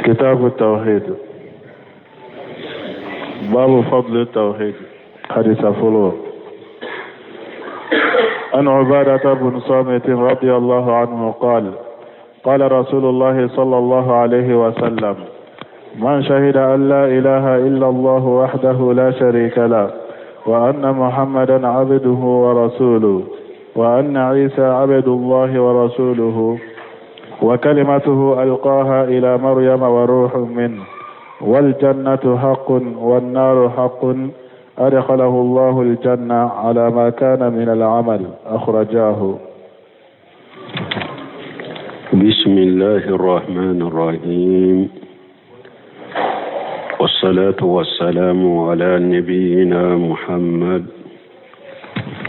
كتاب التوحيد باب فضل التوحيد. حديث فلو عن عبادة بن صامت رضي الله عنه قال قال رسول الله صلى الله عليه وسلم من شهد أن لا إله إلا الله وحده لا شريك له وأن محمدا عبده ورسوله وأن عيسى عبد الله ورسوله وكلمته ألقاها إلى مريم وروح منه والجنة حق والنار حق أدخله الله الجنة على ما كان من العمل. أخرجاه. بسم الله الرحمن الرحيم والصلاة والسلام على نبينا محمد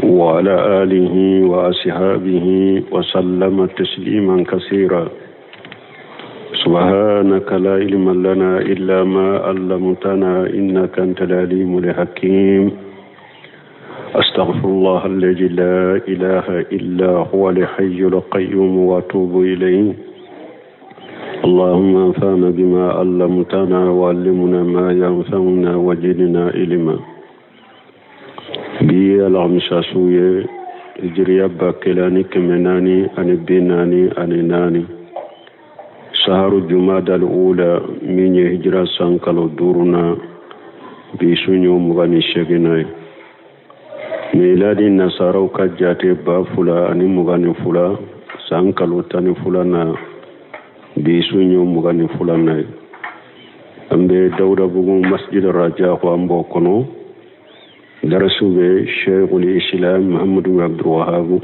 وعلى آله وأصحابه وسلم تسليما كثيرا. سبحانك لا علم لنا إلا ما علمتنا إنك أنت العليم الحكيم. أستغفر الله الذي لا إله إلا هو الحي القيوم وأتوب إليه. اللهم انفعنا بما علمتنا وعلمنا ما ينفعنا وزدنا علما. بي العمشاسوية إجريا باكلاني كمناني أني بيناني أني ناني شهر الجمادى الأولى من هجرة سانكالو دورنا بيسونيو مغاني شغناي ميلادي نصارو كجاتي بافولا أني مغاني فولا سانكالو تاني فولانا بيسونيو مغاني فولاناي أمبي دورا بغو مسجد الرجاء وأمبو كنو درسوبي شيخ الإسلام محمد بن عبد الوهاب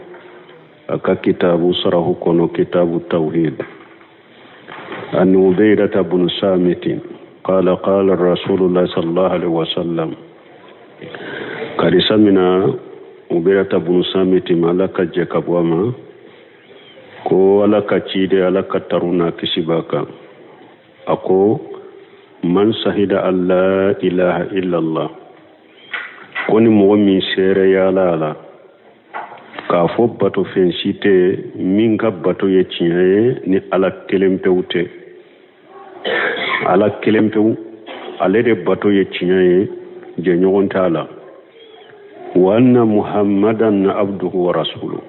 أكا كتاب صره كنو كتاب التوحيد. عن عبيدة بن صامت قال قال الرسول الله صلى الله عليه وسلم قد سمعنا عبيدة بن صامت مالك جكبوما كو لك تشيد لك ترونا كسباكا أكو من شهد أن لا إله إلا الله koni mogo min sere ya la ka fo bato fensite min ka bato ye tiɲɛ ni ala kelen pewu tɛ. Ala kelen pewu ale de bato ye tiɲɛ ye jɛɲɔgɔn t'a la. wa anna muhammadan abduhu wa rasuluhu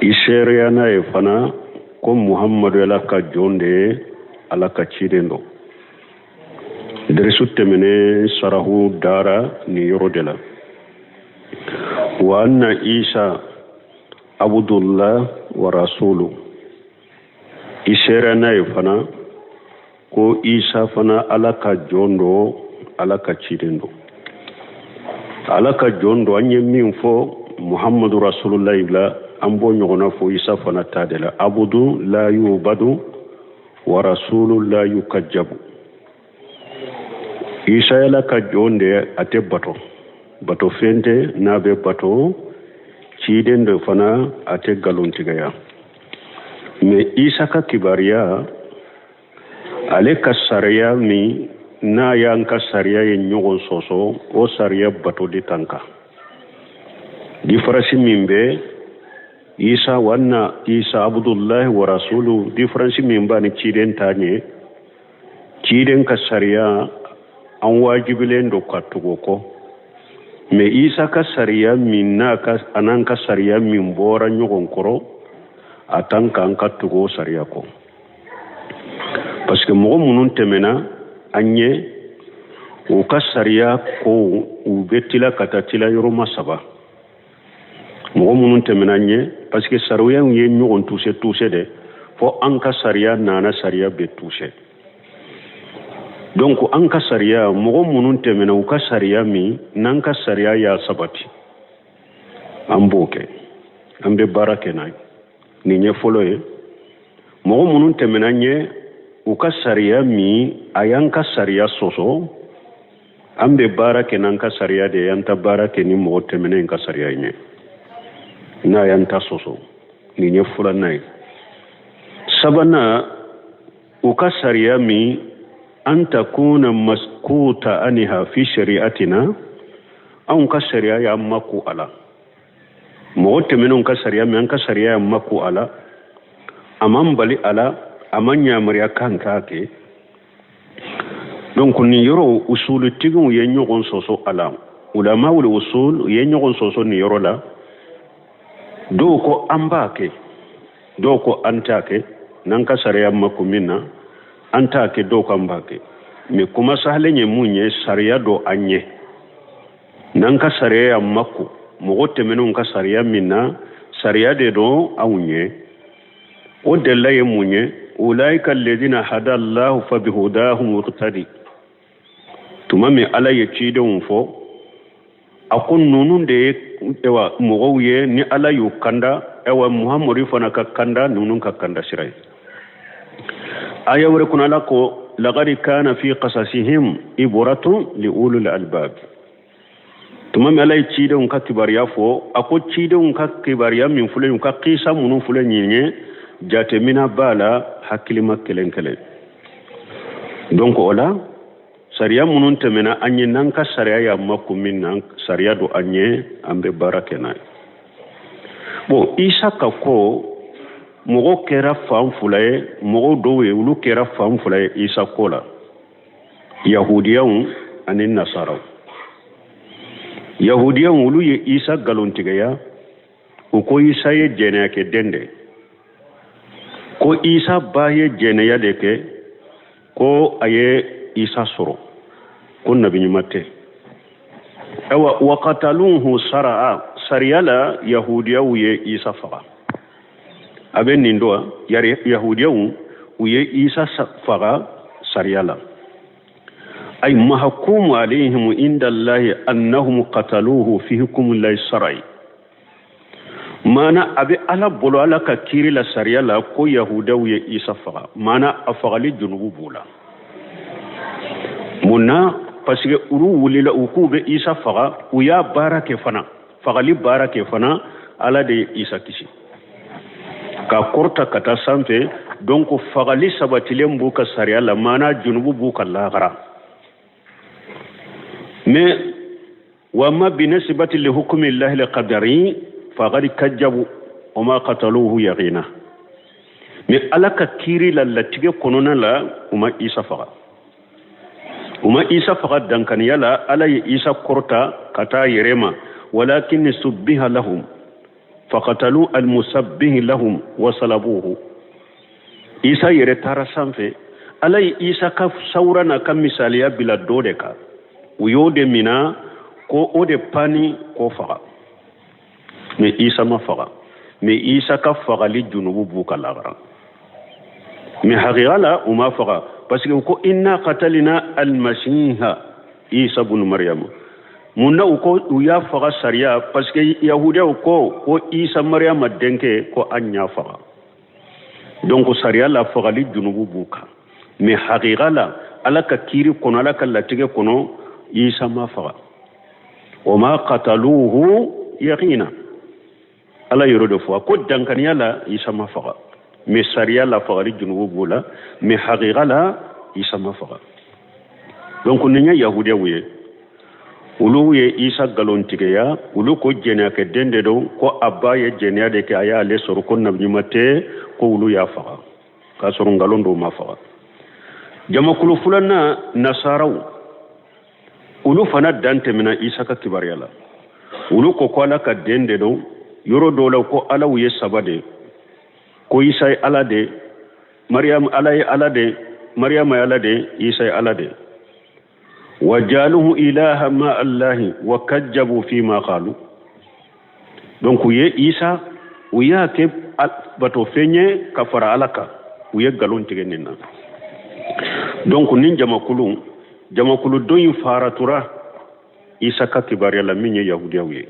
i seereya n'a ye fana ko muhammadu ala ka jɔn de ye ala ka ciden dɔ. Derisu tɛmɛnen sarahu dara ni yɔrɔ de la. wa anna isa abdullah wa rasulu i seereya n'a ye fana ko isa fana ala ka jɔn dɔ ala ka ciden dɔ. ala ka jɔn dɔ an ye min fɔ muhammadu rasulullah la an b'o ɲɔgɔnna fɔ isa fana ta de la. abudu la yubadu wa rasulu la yukajjabu. isa ala ka jɔn de a tɛ bato fente n'a bɛ bato ciden de fana a tɛ galontigɛya. mais isa ka kibariya ale ka sariya min n'a y'an ka sariya ye ɲɔgɔn sɔsɔ o sariya bato de tan kan. diferansi min bɛ isa wanna isa abdullahi wa rasulu diferansi min b'a ni ciden ta ɲɛ ciden ka sariya an wajibilen do ka tugu kɔ. mais isa ka sariya min anan ka sariya min bɔra ɲɔgɔn kɔrɔ a tan kan ka tugu sariya kɔ. parce que mɔgɔ minnu tɛmɛna an ye u ka sariya ko u bɛ tila ka taa tila yɔrɔma saba. mɔgɔ minnu tɛmɛna an ye parce que sariya ye ɲɔgɔn tuse dɛ fo an ka sariya nana sariya bɛ tuse. donc an ka sariya mɔgɔ minnu tɛmɛna u ka sariya min n'an ka sariya y'a sabati an b'o kɛ an bɛ baara kɛ n'a ye. nin ye fɔlɔ ye. mɔgɔ minnu tɛmɛna an ye u ka sariya min a y'an ka sariya sɔsɔ an bɛ baara kɛ n'an ka sariya de ye an ta baara kɛ ni mɔgɔ tɛmɛnen ka sariya ye n'a y'an ta sɔsɔ. nin ye filanan ye. sabanan u ka sariya min an takuna maskuta anha fi shari'atina an ka sariya ya maku ala. mɔgɔ tɛmɛnenw ka sariya min an ka sariya ya maku ala aman bali ala amanya mariya kanka ke donc ni yoro usul tigu ye nyogon soso ala ulama ul usul ye nyogon soso ni yoro la do ko ambake do ko antake nan ka sariya makumina antake do ko ambake me kuma sahlenye munye sariya do anye nan ka sariya makku mogote menun ka sariya minna sariya de do awnye o della ye munye ulaika alladhina hada Allah fa bihudahum muqtadi tuma me ala ye cidon fo akun nunun de ewa mogoye ni ala yu kanda ewa muhammadu fana ka kanda nunun ka kanda sirai aya wore kunala ko laqad kana fi qasasihim ibratun li ulul albab tuma me ala ye cidon ka kibariya fo ako cidon ka kibariya min fulen ka qisa munun fulen nyenye jate mina bala hakilima kelen kelen donc ola sariya munun temena anye nanka sariya ya makumin nan sariya do anye ambe barakena bo isa ka ko mogo kera fam fulaye mogo dowe ulu kera fam fulaye isa kola yahudiyan anin nasara yahudiyan ulu ye isa galontigaya ko isa ye jene ke dende ko isa baye jene ya deke ko aye isa soro ko nabi nyumate awa waqataluhu saraa sariyala yahudiyawu ye isa faga aben nindoa yari yahudiyawu ye isa faga sariyala ay mahkumu alayhim inda allahi annahum qataluhu fi hukmi allahi sarai mana abi ala bolo ala ka kiri la sariyala ko yahudiyawu ye isa faga mana afagali junubu bula munna parce que uru wulila ukube isa faga uya barake fana fagali barake fana ala de isa kisi ka korta kata sanfe donc fagali sabatilen buka sariya la mana junubu buka lagara mais wama binisbati li hukmi llahi alqadari faqad kajjabu wama qataluhu yaqina mais ala ka kiri la latige konona la uma isa faga uma isa faqad dankan yala ala isa korta kata yerema walakin subbiha lahum faqatalu almusabbih lahum wa salabuhu isa yere tara sanfe ala isa ka saurana kam misaliya bila dodeka uyode mina ko ode pani ko faga me isa ma faga me isa ka fagali junubu buka lagara me haqiqala uma faga parce que ko inna qatalna al-masiha isa ibn maryam munna ko uya faga sariya parce que yahudiya ko isa maryam denke ko anya faga donc sariya la fagali junubu buka me haqiqala alaka kiri kono alaka latige kono isa ma faga wama qataluhu yaqina ala yorodo fo ko dankaniya la isa ma faga me sariya la fagali junubu bula me haqiqa la isa ma faga donc ninya yahudiya wuye ulu ye isa galontige ya ulu ko jena ke dende do ko abba ye jena de ke aya le soro ko nabi mate ko ulu ya faga ka soro ngalondo ma faga jama kulu fulana nasaraw ulu fana dante mina isa ka kibariyala ulu ko ala ka dende do yoro do la ko ala wuye sabade ko isa ala de maryam ala de maryam ala de isa ala de wajaluhu ilaha ma allah wa kajjabu fi ma qalu donc ye isa uya ke bato fenye kafara alaka uye galon tigenina donc nin jamakulu don faratura isa ka kibari la minye yahudiya uye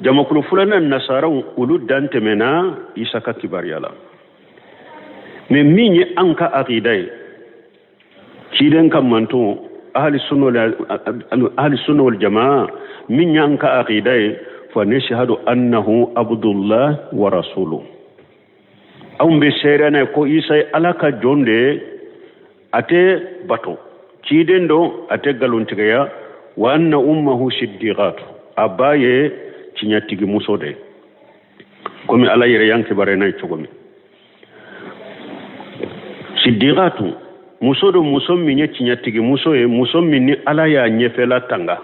jamakulu fulana nasara ulu dante mena isa ka kibari la mais minye anka aqidai kiden kam manto ahli sunna wal jamaa minye anka aqidai fa nashhadu annahu abdullah wa rasuluhu ambe serana ko isa alaka jonde ate bato kiden do ate galontiga wa anna ummuhu siddiqatu abaye cinyatigi musode komi ala yere yanke bare nay cogomi siddiqatu muso do muso min ye tiɲɛtigi muso ye muso min ni ala y'a ɲɛfɛla tanga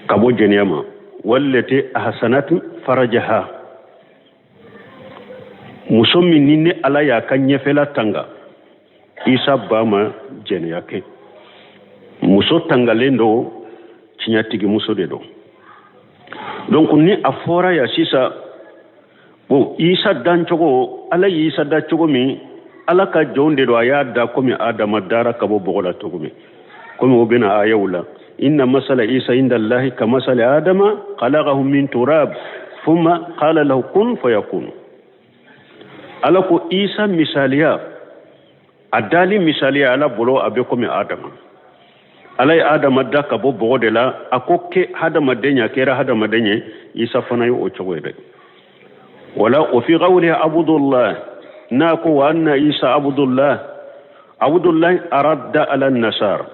ka bɔ jɛnɛya ma wallati ahsanat farajaha muso min ni ala y'a ka ɲɛfɛla tanga isa ba ma jɛnɛya kɛ muso tangalen do tiɲɛtigi muso de do donc ni a fɔra ya sisa bon isa dancogo ala ye isa da cogo min ala ka jɔnw de do a y'a da komi adama dara ka bɔ bɔgɔ la cogo min komi o bɛna ayaw la inna masala isa inda allahi ka masala adama khalaqahu min turab thumma qala lahu kun fayakun ala ko isa misaliya a dali misaliya ala bolo a bɛ komi adama ala ye adama da ka bɔ bɔgɔ de la a ko kɛ hadamaden ya kɛra hadamaden ye isa fana ye o cogo ye dɛ wala o fi qawli abdullah na ko wa anna isa abdullah aradda ala nasara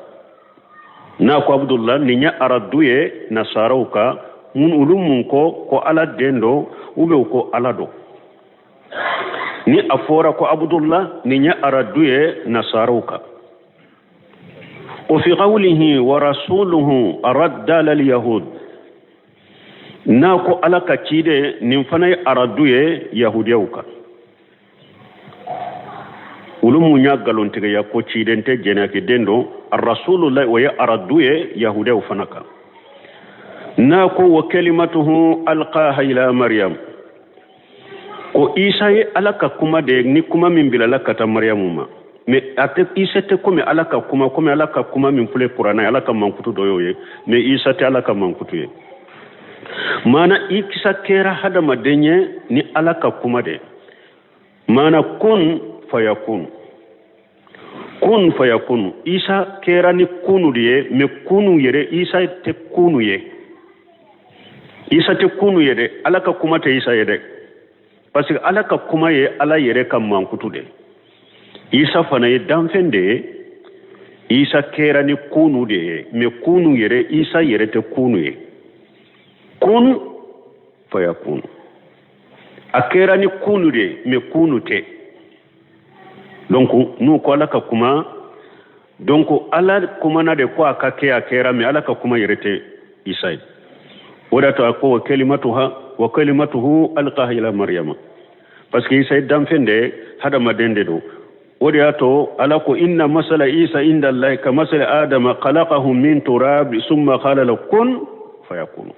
na ko abdullah ni nya araddu ye nasaraw ka mun ulum mun ko ala dendo ube ko ala do ni afora ko abdullah ni nya araddu ye nasaraw ka وفي قوله ورسوله أرد لليهود ناكو على كتير نفني أردوه يهوديوكا ولم يقالون تجي كتير أنت جناك دندو الرسول الله ويا أردوه يهوديو فنكا ناكو وكلمته ألقاها إلى مريم ko isa ye ala ka kuma de ni kuma min bilala ka ta maryamu ma mais ate isa te comme ala ka kuma min fule qur'ana ala ka mankutu do yoye mais isa te ala ka mankutu ye mana ikisa kera hada madenye ni ala ka kuma de mana kun fayakun isa kera ni kunu de mais kunu yere isa te kunu ye de ala ka kuma te isa ye de parce que ala ka kuma ye ala yere ka mankutu de isa fana ye danfen de isa kera ni kunu de me kunu yere isa yere te kunu ye kun fayakun a kera ni kunu de me kunu te donc nu ko ala ka kuma donc ala kuma na de ko aka ke a kera me ala ka kuma yere te isa wada to ko kalimatuhu alqaha ila maryama parce que isa danfen de hada madende do ودياتو ألاكو إن مثل عيسى عند الله كمثل آدم خلقه من تراب ثم قال له كن فيكون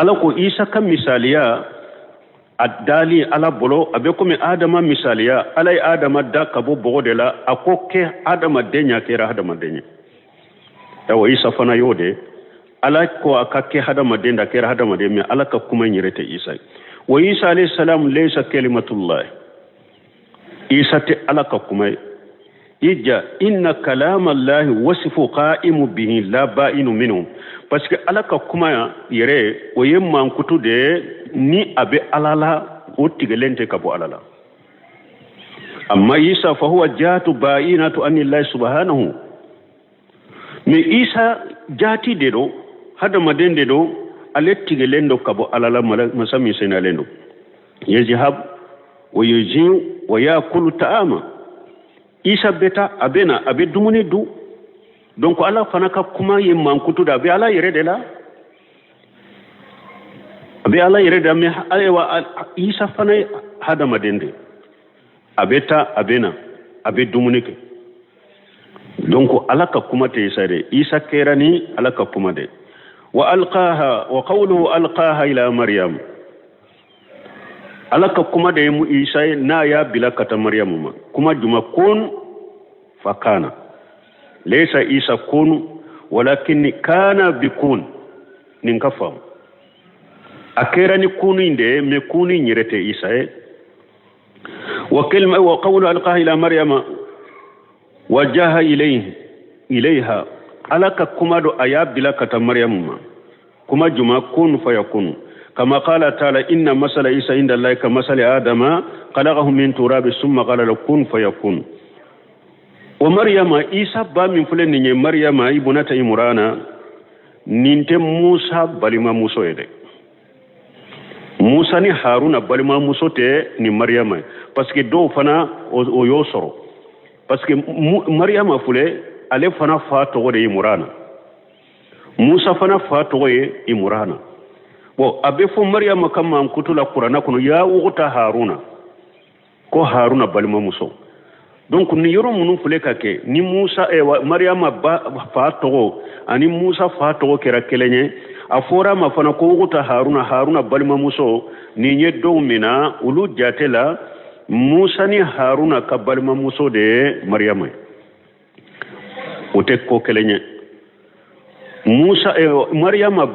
ألاكو عيسى كم مثاليا الدالي على بلو أبيكم آدم مثاليا على آدم دا كبو بغدلا أكو كي آدم الدنيا كيرا آدم الدنيا أو عيسى فنا يودي ألاكو أكاكي آدم الدنيا كيرا آدم الدنيا ألاكا كما يريت عيسى وعيسى عليه السلام ليس كلمة الله isa te alaka kuma ija inna kalam allah wasifu qa'imu bihi la ba'inu minhu parce que alaka kuma yere o yemman kutu de ni abe alala o tigelente kabo alala amma isa fa huwa jatu ba'inatu an allah subhanahu mi isa jati de do hada madende do ale tigelendo kabo alala masami senalendo yajhab wa yujiu wa yakulu ta'ama isa beta abena abe dumuni du donc ala fana ka kuma ye mankutu da be ala yere de la abe ala yere da me aywa isa fana hada madende abeta abena abe dumuni ke donc ala ka kuma te isa de isa kerani ala ka kuma de wa alqaha wa qawluhu alqaha ila maryam alaka kuma da mu isa na ya bilaka ta maryamu ma kuma juma kun fakana laysa isa kun walakin kana bikun nin kafam akera ni kunu inde me kunu nyirete isa wa kalma wa qawlu alqaha ila maryama wajaha ilayha alaka kuma do aya bilaka ta maryamu ma kuma juma kun fayakun كما قال تعالى إن مثل عيسى عند الله كمثل آدم خلقه من تراب ثم قال له كن فيكون ومريم عيسى با من فلان مريم ابنة عمران نينت موسى بالما موسى يده musa ni haruna balima muso te ni maryama parce que do fana o yo soro parce que maryama fule ale fana fa to de imurana musa fana fa to ye imurana bo abe fo maryama kama kutula qur'ana kuno ya uta haruna ko haruna balima muso donc ni yoro munu fule kake ni musa maryama fa to ani musa fa to kera kelenye afora mafana ko uta haruna balima muso ni nye do mina ulu jatela musa ni haruna ka balima muso de maryama ote ko kelenye musa maryama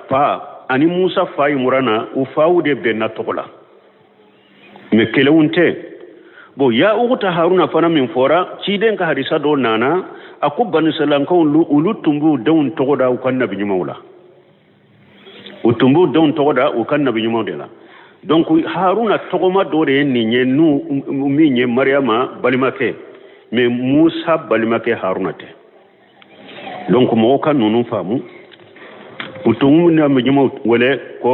fa ani musa fa imurana ufaude benna tokola me kelewunte bo ya uta haruna fana min fora ciden ka hadisa do nana akubban salanka ulu tumbu dawun tokoda ukan nabi nyumawla utumbu dawun tokoda ukan nabi nyumawla donc haruna togoma do de ni nyenu mi nye maryama balimake mais musa balimake haruna te donc mo kan nunu famu utumbu na mi nyumaw wala ko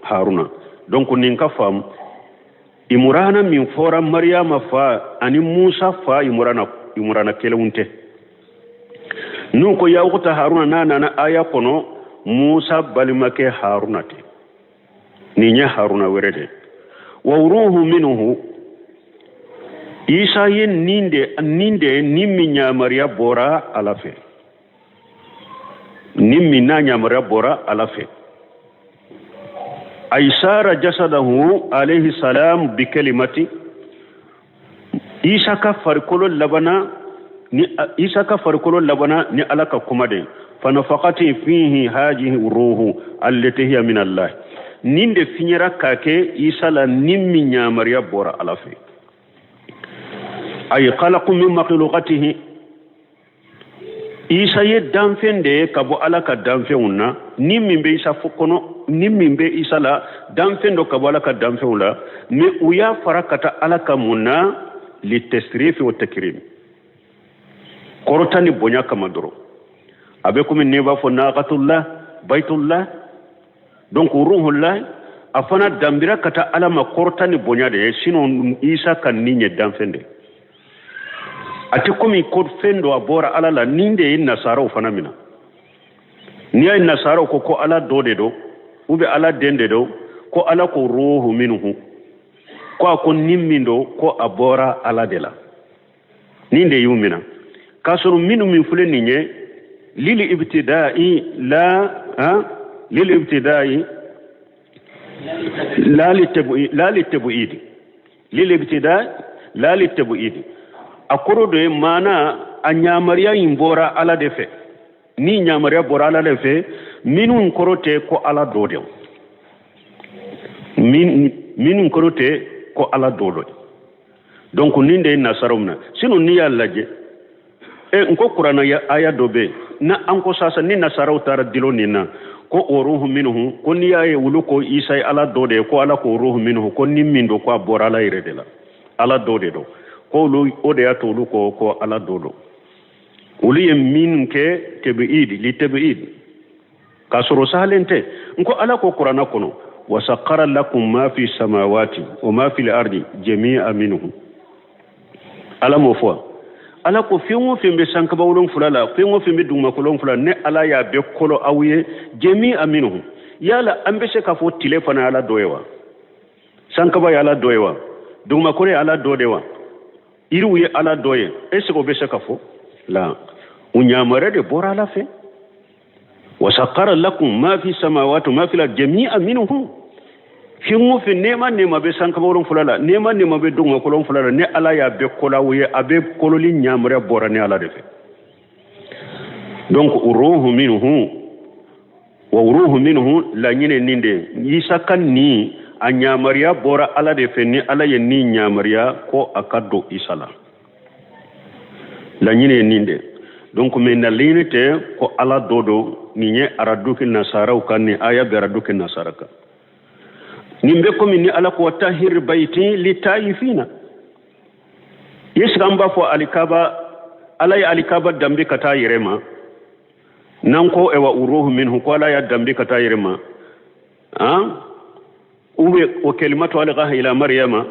haruna donc ninka famu imurana min fora maryama fa ani musa fa imurana kelunte nun ko ya uta haruna na aya kono musa balimake haruna te ni nya haruna werede wa ruhu minhu isa yen ninde nimmi nya maria bora alafe nimmi na nya maria bora alafe aisara jasadahu alayhi salam bi kalimati isa ka farkolo labana ni alaka kumade fa nafaqati fihi hajihi ruhu allati hiya min allah ninde finyara kake isa la nimmi nyamariya bora alafi ay khalaqu min makhluqatihi isa ye danfende kabo alaka danfeuna nimmi be isa fokono nimmi be isa la danfendo kabo alaka danfeula me uya farakata alaka munna litasrif wa takrim korotani bonya kamadoro abe kumi neba fo naqatullah baytullah donc ruhullah afana dambira kata alama korotani bonya de sinon isa kan ninye danfende ati komi ko fendo abora alala ninde nasara ufana mina niya nasara ko ala dode do ube ala dende do ko ala ko ruhu minhu ko nimmindo ko abora ala dela ninde yumina kasuru minu min fuleni nye lili ibtidai la litabuidi lili ibtidai la litabuidi akoro de mana anyamaria imbora ala defe ni nyamaria bora ala defe minun korote ko ala dodo minun korote ko ala dodo donc ninde nasarumna sinu ni yalaje nko qur'ana ya aya dobe na anko sasa ni nasarau tara dilonina ko ruhu minhu ko ni ay wuluko isa ala dode ko ala ko ruhu minhu ko nimmindo ko bora ala iredela ala dode do ko lu ode atolu ko ala dodo uli min ke tebid li tebid kasoro salente nko ala ko qur'ana kono wasaqara lakum ma fi samawati wa ma fi al-ardi jami'a minhu ala mo fo ala ko fiŋo fembe sankaba wolon fulala fiŋo fembe duma kolon fulala ne ala ya be kolo awye jami'a minhu yala ambe se ka fo telefona ala doyewa sankaba ya ala doyewa duma kore ala dodewa iru ye ala doye ese ko be se ka fo la unyamare de bora la fe wasaqara lakum ma fi samawati ma fi jami'a minhu fiŋo fe nema be sankaba wolon fulala nema be duma kolon fulala ne ala ya be kola wuye abe kololi nyamare bora ne ala de fe donc uruhu minhu wa uruhu minhu la nyine ninde isa kan ni a nyamariya bora ala de fe ni ala ye ni nyamariya ko akado isala la nyine ninde donc men na linete ko ala dodo ni nye araduki nasara kan ni aya be araduki nasara ka nimbe komi ni ala ko tahir baiti li taifina yesgamba fo alikaba ala ya alikaba dambe kata yirema nanko ewa uruhu minhu ko ala ya dambe kata yirema o kalimatu alqaha ila maryama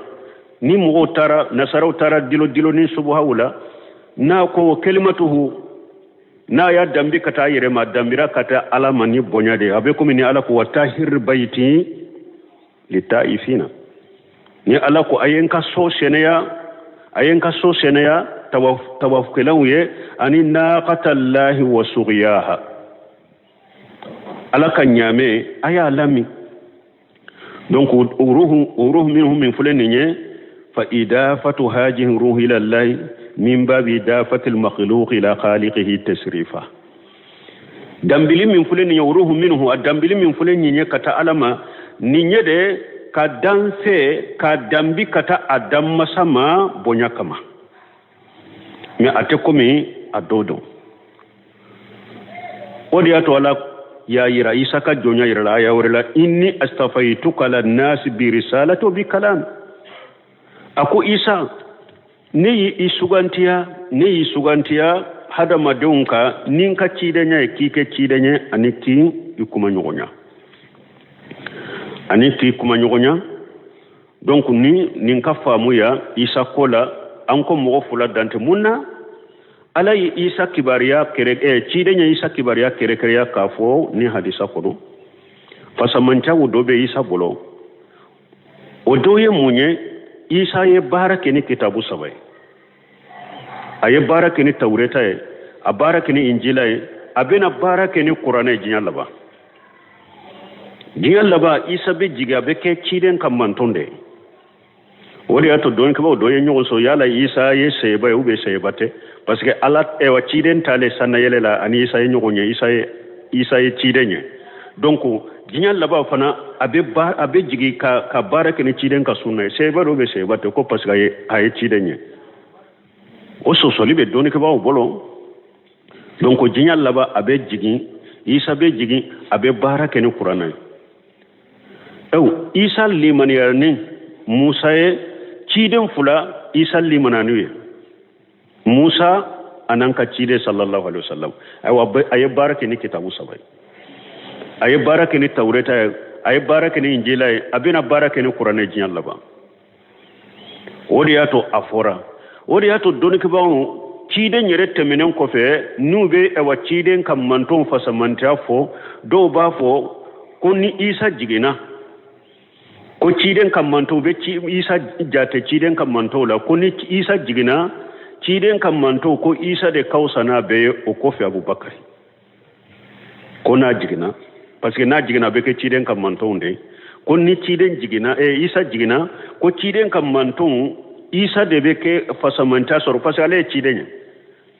ni mo tara nasara tara dilo ni subhawla na ko kalimatuhu na ya dambi kata yire ma dambira kata alama ni bonyade abe ko ni ala ko watahir baiti litaifina ni ala ko ayenka so seneya tawaf kelawye ani naqatallahi wa sughyaha ala kanyame aya lami donc uruhu minhum min fulaniye fa idafatu hajihi ruhi ila allah min babi idafati al-makhluq ila khaliqihi tasrifa dambili min fulaniye uruhu minhu adambili min fulaniye kata alama ninye de ka danse ka dambi kata adam masama bonyakama mi ate komi adodo odi ato ala ya yira isa ka jonya yira ya wala inni astafaituka lan nas bi risalati bi kalam ako isa ne yi sugantiya hada madunka ninka cidenya kike cidenya aniki ikuma nyogonya donc ninka famu ya isa kola anko mo fula dante munna alay isa kibariya kere cidenya isa kibariya kere ya kafo ni hadisa kono fasamanta wodobe isa bolo odoye munye isa ye barake ni kitabu sabai aye barake ni tawreta ye a barake ni injila ye abena barake ni qur'ana jinyalaba isa be jiga be ke ciden kam mantonde wori ato don ko do ye nyogo so yala isa ye seba ube sebate parce que alat e wa ciden tale sanna yelela ani isa ye nyogo nye isa ye cidenye donc jinyal laba fana abe jigi ka barake ni ciden ka sunna seba do be sebate ko parce que ay cidenye o so solibe don ko bolo donc jinyal laba abe jigi isa be jigi abe barake ni qur'ana isa liman yarni musa ye ciden fula isa limananu musa ananka cide sallallahu alaihi wasallam ay barake ni kitabu sabai ay barake ni tawreta ay barake ni injila abina barake ni qur'ana jinyal laba wodiyato afora wodiyato donike bawo ciden yere temenen ko fe nube e wa ciden kam manton fasamanta fo do ba fo konni isa jigina ko ciden kam manto be isa jate ciden kam manto la ko ni isa jigina ciden kam manto ko isa de kausana be o ko fi abubakar ko na jigina parce que na jigina be ke ciden kam manto nde ko ni ciden jigina isa jigina ko ciden kam manto isa de be ke fasamanta soro parce que ale ciden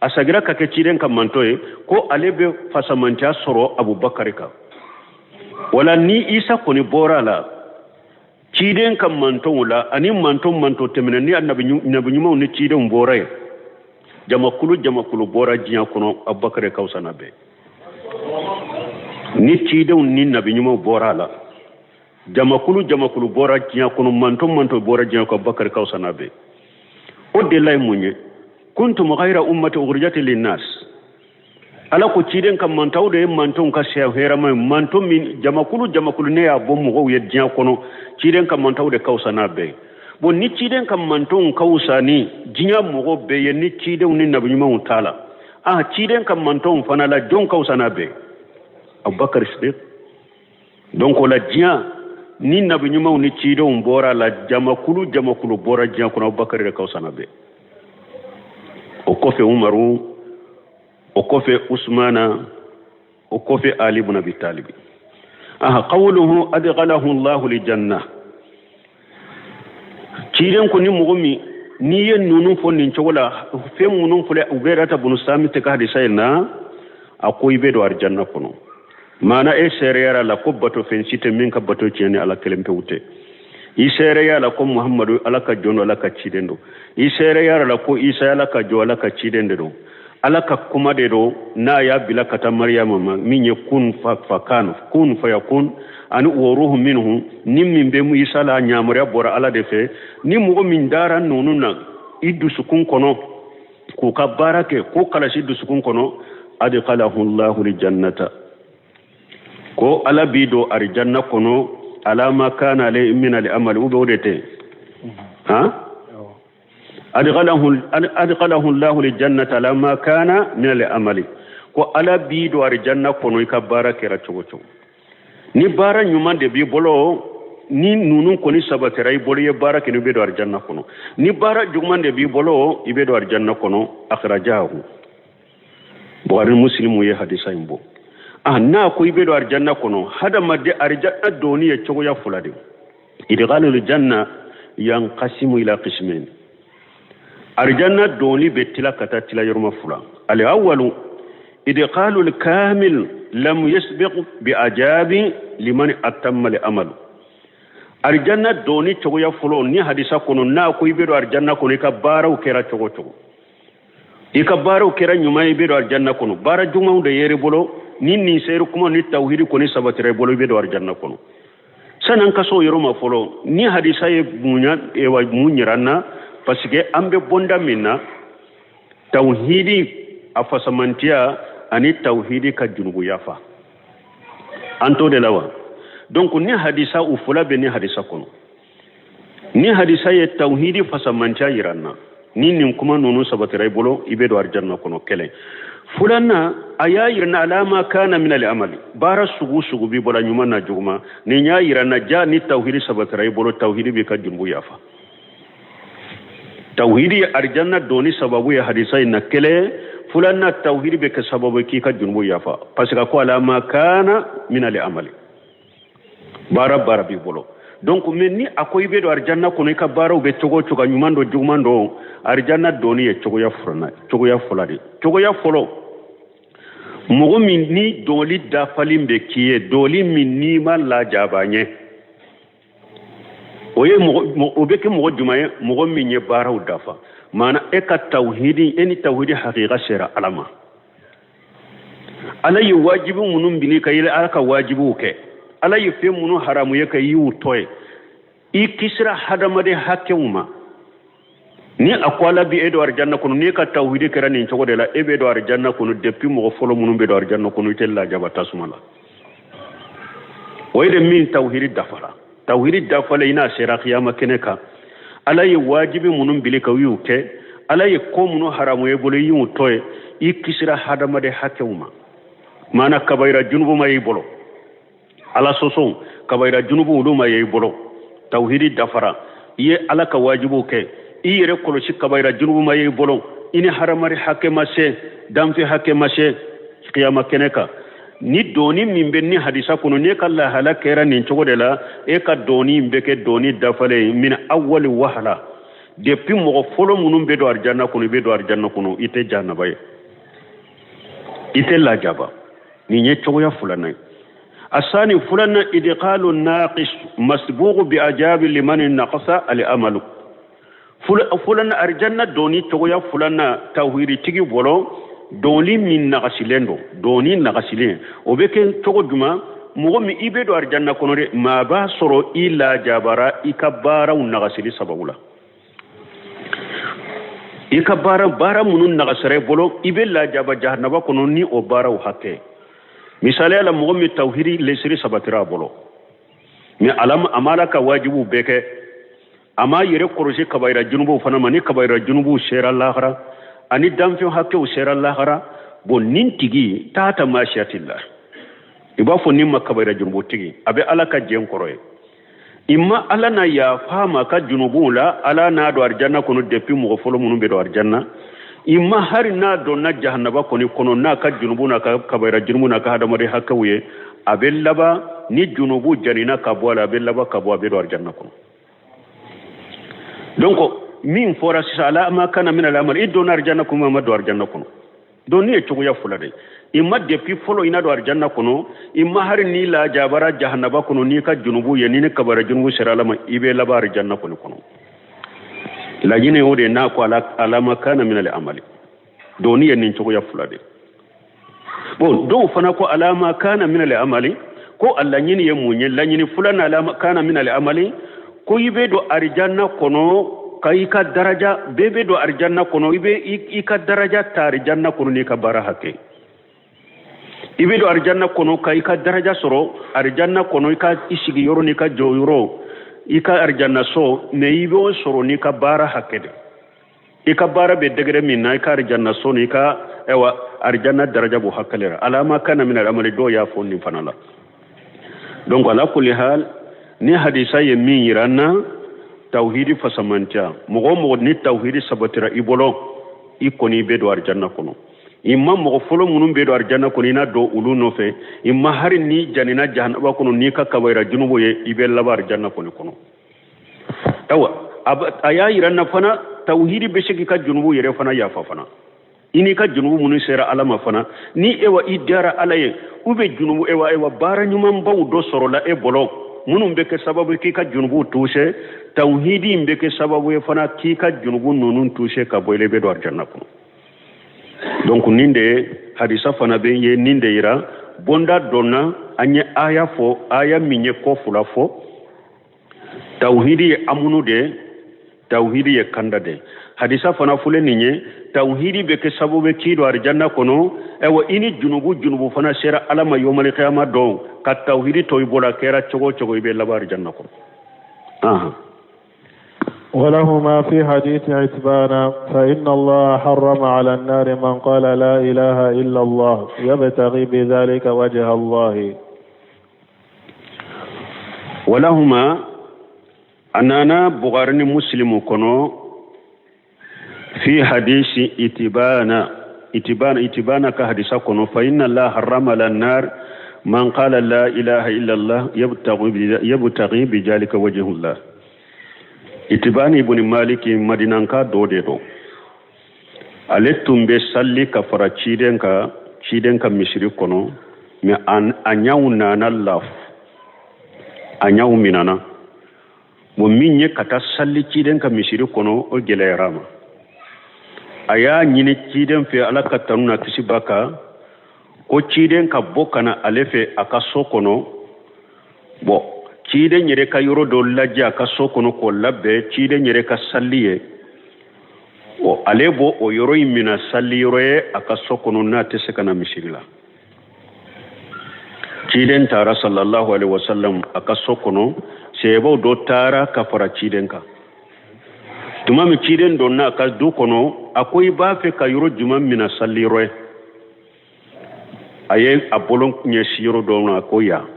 asagira ka ke ciden kam manto ko ale be fasamanta soro abubakar ka wala ni isa ko ni borala ciden kam manton la ani manton temene ni annabi nyuma ni ciden boray jamakulu bora jinya kono abubakar kausana be ni ciden ni nabi nyuma bora la jamakulu bora jinya kono manton bora jinya ko abubakar kausana be o de lay munye kuntum ghayra ummati ukhrijat lin-nas ala ko ciden kam mantawde manton ka se hera may manton min jamakulu ne ya bomu go yed jinya kono ciden kam mantawde kausana be bon ni ciden kam manton kausani jinya mo be yen ni ciden ni nabi nyuma taala ciden kam manton fana la jon kausana be abubakar siddiq donc la jinya ni nabi nyuma ni ciden bora la jamakulu bora jinya kono abubakar de kausana be o kofe umaru o kofe usmana o kofe ali ibn abi talib qawluhu adghalahu allah li janna ciren ko ni mugumi ni yen nunu fonni chola fe munun fule uberata bunu sami te ka sayna akoy be do arjanna kono mana e sereyara la ko bato fen site min ka bato cieni ala kelempe wute i sereya la ko muhammadu ala ka jono ala ka cidendo i sereya la ko isa ala ka jo ala ka cidende do ala ka kuma de do na ya bila kata maryama minye kun fayakun an uruhu minhu nimmin be mu isa la nyamare bora ala de fe ni mu min dara nonuna iddu sukun kono ko ka barake ko kala siddu sukun kono adqalahu allah li jannata ko ala bido arjanna kono على ما كان عليه من العمل وبودته أدخله الله للجنة على ما كان من العمل وعلى بيدو الجنة كونو يكبارا كيرا تشوتشو ni bara nyuman de bi bolo ni nunu koni sabatera i bolo ye bara kinu be do arjanna kono ni bara jugman de bi bolo ibe do arjanna kono akhrajahu bukhari muslimu ye hadisa imbo na ko ibe do arjanna kono hada madde arjanna doni ye chogo ya fulade idghalul janna yanqasimu ila qismain arjanna doni be tilakata tila yorma fula al awwalu idghalul kamil lam yasbiq bi ajabi liman atamma li amal arjanna doni chogo ya fulo ni hadisa kono na ko ibe do arjanna kono ka baraw kera chogo chogo ikabaro kera nyuma ibe do arjanna kono bara juma de yere bolo ni seru kuma ni tauhid ko ni sabatire bolo ibe do arjanna kono sanan kaso yoro ma folo ni hadisa ye munya e wa munyiranna parce que ambe bonda minna tauhidi afasamantia ani tauhidi ka junubu yafa anto de lawa donc ni hadisa ufula be ni hadisa kono ni hadisa ye tauhidi fasamantia yiranna ni kuma nunu sabatire bolo ibe do arjanna kono kele fulana aya yirna alama kana min al-amal bara sugu bi bola nyuma na juguma ni nya yirna ja ni tauhidi sabatire bolo tauhidi be ka junubu yafa tauhidi arjanna doni sababu ya hadisa ina kele fulana tauhidi be ka sababu ki ka junubu yafa parce que ko alama kana min al-amal bara bi bolo donc menni akoy be do arjanna kono ka baraw be togo nyumando jugmando arjanna doni ye togo ya fulade togo ya folo mogo min ni doli da falimbe kiye doli min ni ma la jabanye oye mogo obeke mogo jumaye mogo min ye baraw dafa mana e ka tauhidi eni tauhidi haqiqa sera alama ala yi wajibu munum bini kayile alaka wajibu ke ala yi fe munu haramu ye kayi utoy ikisra hadamade hakewuma ni akwala bi edo arjanna kono ni ka tawhidi kerani nchogo de la ebe do arjanna kono depuis mo folo munum be do arjanna kono tella jabata sumala wayde min tawhidi dafala ina sera qiyama keneka alay wajibi munum bili ka wiuke alay ko munu haramu e bolo yu toy ikisra hadamade hakewuma mana kabaira junubu may bolo ala soson kabaira junubu uluma yey bolo tawhidi dafara ye ala ka wajibu ke iyere kolo shi kabaira junubu may bolo ini haramari hakema se damfi hakema se qiyama keneka ni doni mimbe ni hadisa kuno ne kala halakera ni chogodela e ka doni mbeke doni dafale min awwal wahla depuis mo folo munum be do arjanna kuno ite jannabaye ite la jaba ni nye chogoya fulana asani fulana idqalu naqis masbugh bi ajab liman naqasa al amalu fulana arjanna doni chogoya fulana tawhidi tigi bolo doni min naqasilendo doni naqasilen obeke chogo duma mo mi ibe do arjanna kono de ma ba soro ila jabara ikabara naqasili sababula ikabara bara munun naqasare bolo ibe la jaba jahannaba kono ni o bara hakke misale ala mo mi tawhidi lesiri sabatira bolo mi alam amala ka wajibu beke ama yere koroje kabaira junubu fana mani kabaira junubu shera lahara ani damfi hakke shera lahara bon nintigi tata mashiatillah iba fo nimma kabaira junubu tigi abe ala ka jen koroye imma ala na ya fama ka junubu la ala na do arjanna kono depuis mo folo munum be do arjanna imma har na do na jahannaba kono na ka junubu na ka kabaira junubu na ka hadamare hakawiye abellaba ni junubu janina ka bola abellaba ka bo be do arjanna kono donc min fora sala ma kana min al-amal iddo na arjanna kono ma do arjanna kono do ni e chugo ya fulade imma depuis folo ina do arjanna kono imma har ni la jabara jahannaba kono ni ka junubu ye ni kabara junubu siralama ibe laba arjanna kono lajine ode na ko alama kana min al-amali do ni en chugo ya fulade bon do fana ko alama kana min al-amali ko alla nyini ye munye lanyini fulana alama kana min al-amali ko ibe do arjanna kono kai ka daraja bebe do arjanna kono ibe ika daraja ta arjanna kono ni ka bara hakke ibido arjanna kono ka ika daraja soro arjanna kono ika isigi yoro ni ka jo yoro ika arjanna so me ibo soro ni ka bara hakede ika bara be degere minna ika arjanna so ni ka ewa arjanna daraja bu hakalera alama kana min al-amali do ya fonni fanala donc ala kulli hal ni hadisa ye min yiranna tawhidi fasamanta mo ni tawhidi sabatira ibolo ikoni be do arjanna kono imma mo folo munum be do arjanna kono ina do ulu no fe imma hari ni janina jahannaba kono ni ka kabaira junubo ye ibe labar arjanna kono tawa aya yiranna fana tawhidi be shiki ka junubo yere fana ya fa fana ini ka junubu munu sera alama fana ni ewa idara alaye ube junubu ewa bara nyuma bawu do soro la e bolo munum be ke sababu ki ka junubu tuse tawhidi be ke sababu e fana ki ka junubu nunun tuse ka boyle be do arjanna ko donc ninde hadisa fana be ye ninde ira bonda donna anye aya fo aya minye ko fula fo tawhidi amunu de tawhidi e kanda de hadisa fana fule ninye tawhidi be ke sababu ki do arjanna kono ewa ini junubu fana sera alama yomal qiyamah do ka tawhidi to ibola kera chogo be labar arjanna ko ولهما في حديث عتبان فإن الله حرم على النار من قال لا إله إلا الله يبتغي بذلك وجه الله ولهما أننا بغارني مسلم كنو في حديث إتبان كحديث كنو فإن الله حرم على النار من قال لا إله إلا الله يبتغي بذلك وجه الله itibani ibn maliki madinanka dode do aletumbe salli ka fara ciden ka misiri kono me anyawna na laf anyaw minana mo minye kata salli ciden ka misiri kono o gelerama aya nyini ciden fe ala katanuna kisibaka ko ciden ka bokana alefe aka sokono bo cide nyere ka yoro do lajja ka sokono ko labbe cide nyere ka salliye o alebo o yoro imina salli yoro e aka sokono na tese kana misirila ciden tara sallallahu alaihi wasallam aka sokono sebo do tara ka fara ciden ka tuma mi ciden do na ka do kono akoy ba fe ka yoro juma mina salli yoro e aye abolon nye siro do na koya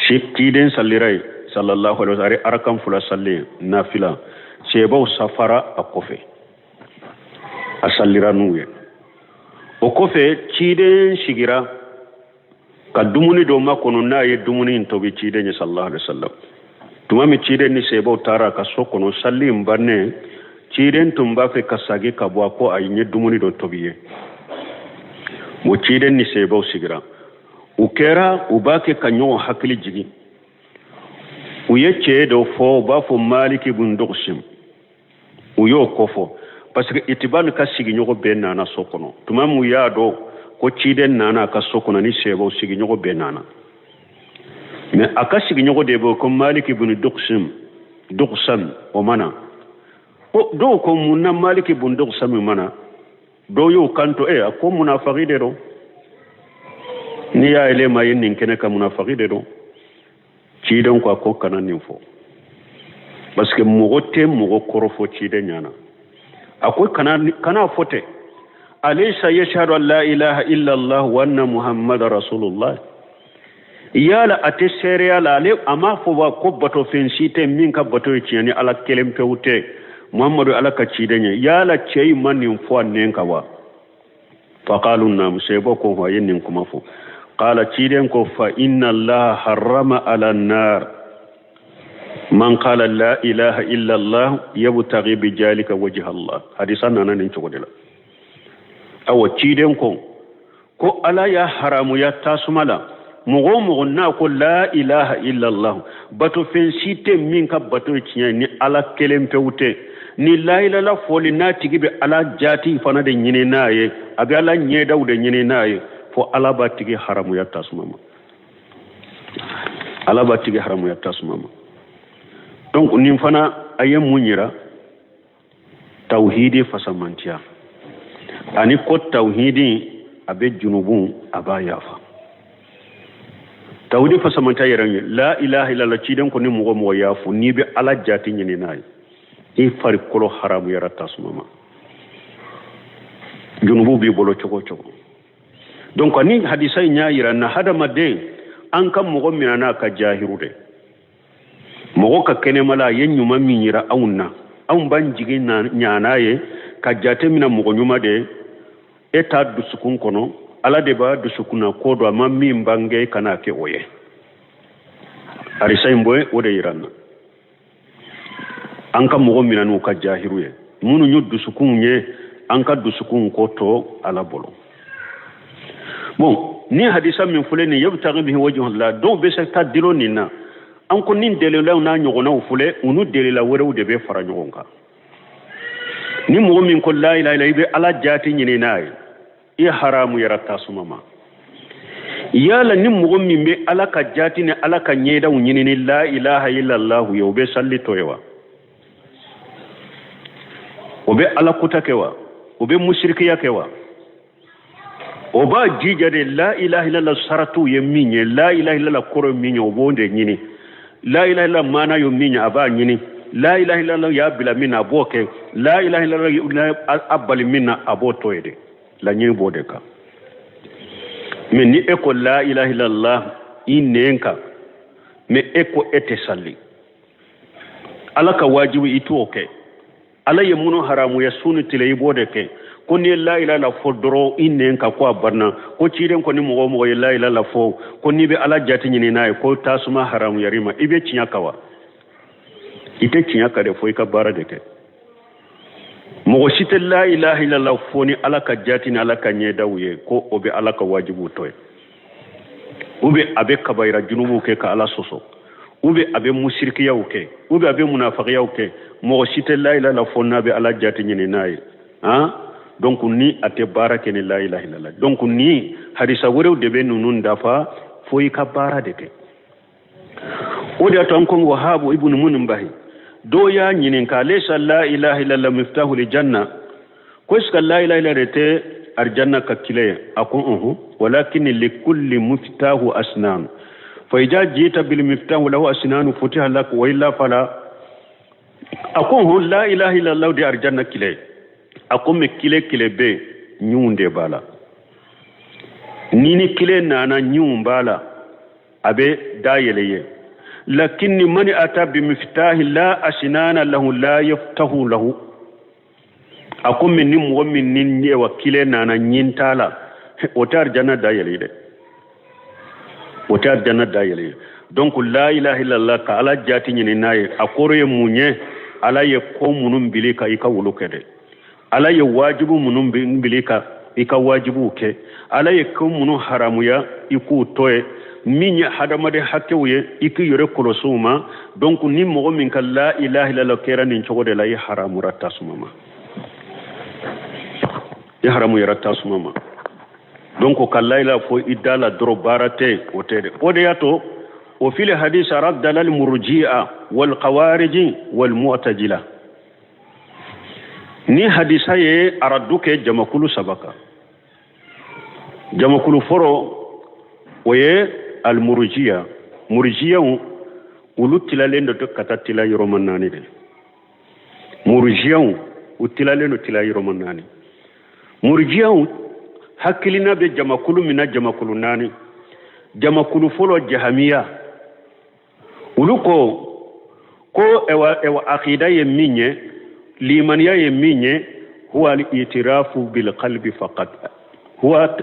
ciden sallirai sallallahu alaihi wasallam arakan fula salli nafila sebo safara akofe asallira nuye o kofe ciden shigira ka dumuni do makono na ye dumuni to bi ciden sallallahu alaihi wasallam tuma mi ciden ni sebo tara ka sokono salli mbanne ciden tumba fe kasage ka bo ko ay nye dumuni do tobiye mo ciden ni sebo shigira ukera ubake kanyo hakili jigi uyeche do fo ba fo maliki bun doxim uyo kofo parce que itiban ka sigi nyogo benana sokono tumamu ya do ko ciden nana ka sokono ni sebo sigi nyogo benana mais aka sigi nyogo debo ko maliki bun doxam o mana o do ko munna maliki bun doxam mana do yo kanto ko munafaqi de do ni ya ile ma yin kene ka munafaqi de do ci don ko kana nin fo parce que mugo korofo ci de nyana akoy kana fote alaysa yashhadu an la ilaha illa allah wa anna muhammadar rasulullah yala ate seria la le ama fo ba ko bato fen site min ka bato ci ni ala kelem pewte muhammadu ala ka ci de nya yala cey man nin fo nen ka wa faqalu nam sebo ko wa yin kuma fo قال تيرين فإن الله حرم على النار من قال لا إله إلا الله يبتغي بذلك وجه الله حديثنا أنا ننشو دلا أو تيرين كو ألا يا حرام يا تاسملا مغو ناكو لا إله إلا الله باتو فين سيتي منك باتو تيني على كلم فوتي ni la ila la foli na tigi be ala jati fana de nyine naye abi ala nyedaw de nyine naye fo ala ba tigi haramu ya tasmama donc nim fana ayem munyira tawhidi fasamantia ani ko tawhidi abe junubun aba yafa tawdi fa samanta yaran la ilaha illallah ciden ko ni mo yafu ni be ala jati nyini nay e fari kolo haramu yara tasmama junubu bi bolo choko donc ani hadisa nya na hada madde an kan mo minana ka jahirude mo ka kene mala yenyuma minyira aunna an ban jigin na nyanaye ka jate mina mo nyuma de eta dusukun kono ala de ba dusukuna kodo amma min bange kana ke oye arisa imboy ode iranna an kan mo minanu ka jahiruye munu nyu dusukun ye an ka dusukun ko to ala bolo bon ni hadisa min fuleni yabtaghi bihi wajhu Allah do be sa ta dilo nina an ko nin delela na nyogona fule unu delela wore de be fara nyogonka ni mo min ko la ilaha illa be ala jati nyini nay i haramu yarata sumama yala ni mo min be ala ka jati ne ala ka nyeda nyini ni la ilaha illa Allah yo be salli toyewa obe ala kutakewa obe mushrikiya kewa oba jijade la ilaha illallah saratu yeminye la ilaha illallah koro minye obonde nyini la ilaha illallah mana yo minye aba nyini la ilaha illallah ya bila mina boke la ilaha illallah abali mina abotoyede la nyini bodeka men ni eko la ilaha illallah inenka me eko ete salli alaka wajibi ituoke ala yemuno haramu ya sunu tile ibodeke ko ni la ilaha illa fodoro inen ka ko barna ko ciiden ko ni mo la ilaha illa fo ko ni be ala jati nyini nay ko tasuma haramu yarima ibe cinyakawa ite cinyaka de fo ka bara de ke mo site la ilaha illa fo ni ala ka jati ni ala ka nyedawye ko obe ala ka wajibu toy ube abe kabaira junubu ke ka ala soso ube abe mushriki yawke ube abe munafiq yawke mo site la ilaha illa fo na be ala jati nyini nay donc ni ate barake ni la ilaha illallah donc ni hadisa worew de be nunun dafa foyi ka bara de ke odi aton ko wahabu ibn munbahi do ya nyinin ka laysa la ilaha illallah miftahu li janna ko iska la ilaha illallah te arjanna ka kile akun walakin li kulli miftahu asnan fa ija jita bil miftahu lahu asnan futiha lak wa illa fala akun la ilaha illallah di arjanna kile akome kile be nyunde bala nini kile nana nyumbala abe dayeleye lakinni man ata bi miftahi la asnana lahu la yaftahu lahu akome ni mo min nin wa kile nana nyintala otar janna dayelede otar janna dayelede donc la ilaha illallah ka ala jati nyini naye akore munye ala ye ko munum bilika ika wulukede ala ye wajibu munum bilika ika wajibu ke ala ye ko munu haramu ya iku toye minya hadamade hakkewye iki yore kolosuma donc ni mo min ka la ilaha illallah kera nin chogode la ya haramu ratasuma ya haramu ratasuma donc kala ila fo idala dro barate otede ode yato o fil hadith raddal al murji'a wal qawarij wal mu'tazila ni hadisa ye araduke jamakulu sabaka jamakulu foro oye al murji'a ulutilale ndo katatila yoromanani de murji'a utilale ndo tila yoromanani murji'a hakilina be jamakulu mina jamakulu nani jamakulu foro jahamiya uluko ko ewa aqida ye minye limaniya ye minye huwa al-i'tirafu bil qalbi faqat huwa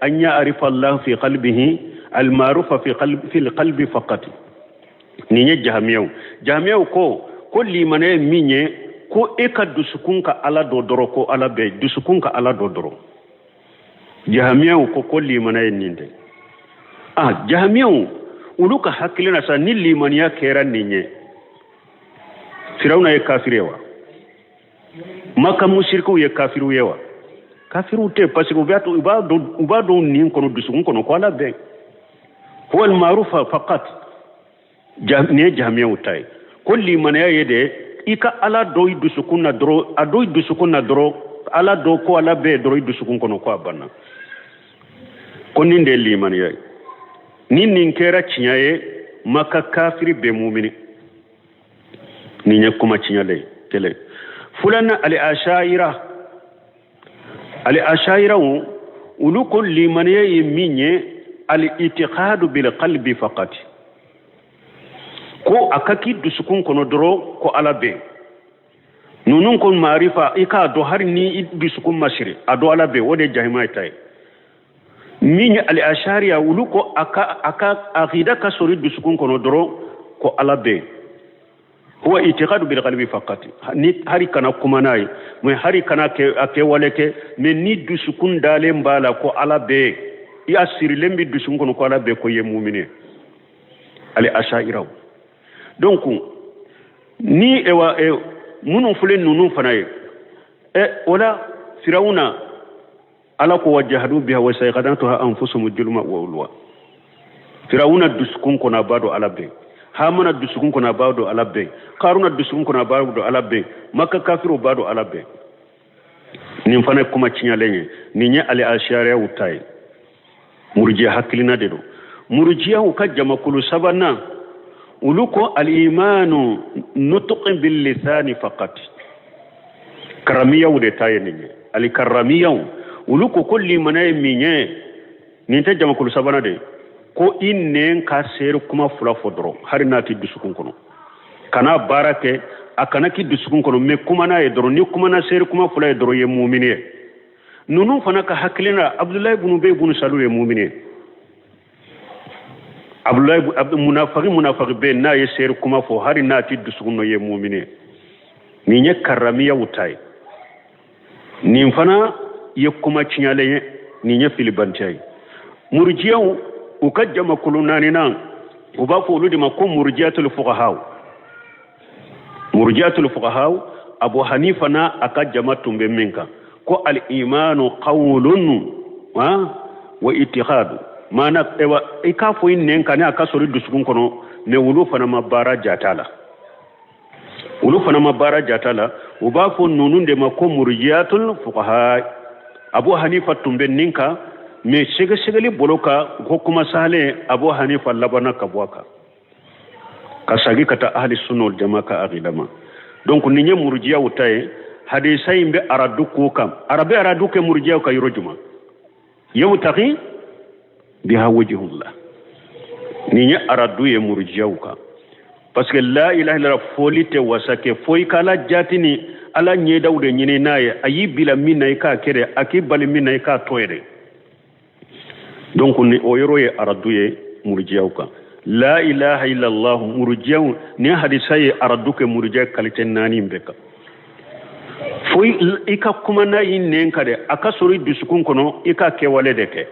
an ya'rifa Allah fi qalbihi al-ma'rufa fi al-qalbi faqat ninye jahamiya ko limaniya minye ko eka dusukunka ala dodoro ko ala be dusukunka ala dodoro jahamiya ko limaniya ninde jahamiya uluka hakilina sa ni limaniya kera ninye Firauna ye kafirewa maka mushriku ye kafiru yewa kafiru te parce que ubado nin kono dusugun kono ko ala be huwa al ma'rufa faqat jahmiya utai kulli man yede ika ala doy dusukuna dro adoy dusukuna dro ala do ko ala be dro dusukun kono ko abanna konin de liman yayi nin kera ciyaye maka kafiri be mu'mini ni nya kuma ciyale kele fulana al ashaira ulu kul liman yayi minye al itiqadu bil qalbi faqat ko akaki dusukun kono doro ko alabe nunun kon marifa ika do har ni dusukun mashri ado alabe wode jahima tay min al ashariya ulu ko aka aqida ka sori dusukun kono doro ko alabe huwa itiqadu bil qalbi faqat ni hari kana kuma nay mai hari kana ke waleke men ni dusukun dale mbala ko alabe ya sirilembi dusukun kono ko alabe ko ye mu'mine al ashaira donc ni ewa munun fulen nunun fanaye wala firawuna ala ko wajhadu biha wa sayqadantuha anfusuhum julma wa ulwa firawuna duskun ko na bado alabe hamana duskun ko na bado alabe qaruna duskun ko na bado alabe makka kafiru bado alabe nin fana kuma cinya lenye ni nya ali ashariya utai murjiya haklina dedo murjiya ka jama kulu sabana uluko al-imanu nutqin bil lisani faqat karamiya wude tayeni al-karamiya uluko kulli manay minye ni ta jama kul sabana de ko innen ka ser kuma fula fodro har nati dusukun kono kana barake akana ki dusukun kono me kuma na edro ni kuma na ser kuma fula edro ye mu'mine nunu fana ka haklina abdullah ibn ubay ibn salul ye mu'mine abdul munafiqi be na ye ser kuma fo hari nati dusugunno ye mu'mine ni nye karamiya wutai ni fana ye kuma cinyale ni nye filibantai murjiyan ukajjama kulunani nan uba fo ludi makum murjiatul fuqaha abu hanifa na akajjama tumbe minka ko al imanu qawlun wa itiqadu mana ewa ikafo innen kane akasori dusukun kono ne wulu fana mabara jatala ubafo nununde mako murjiatul fuqaha abu hanifa tumbe ninka me shegeli boloka ko kuma sale abu hanifa labana kabwaka kasagi kata ahli sunna wal jamaa ka agidama donc ninye murjiya utaye hadisai mbe araduku kam araduke murjiya ka yurujuma yawtaqi biha wajhullah ninye aradu ye murjiauka parce que la ilaha illa folite wasake foi kala jatini ala nye dawde nyine naye ayi bila minna ka kere akibali minna ka toyre donc ni oyoro ye aradu ye murjiauka la ilaha illa allah murjiau ni hadisai araduke murjia kalite nani mbeka foi ika kuma na inen kade akasori dusukun kono ika kewale deke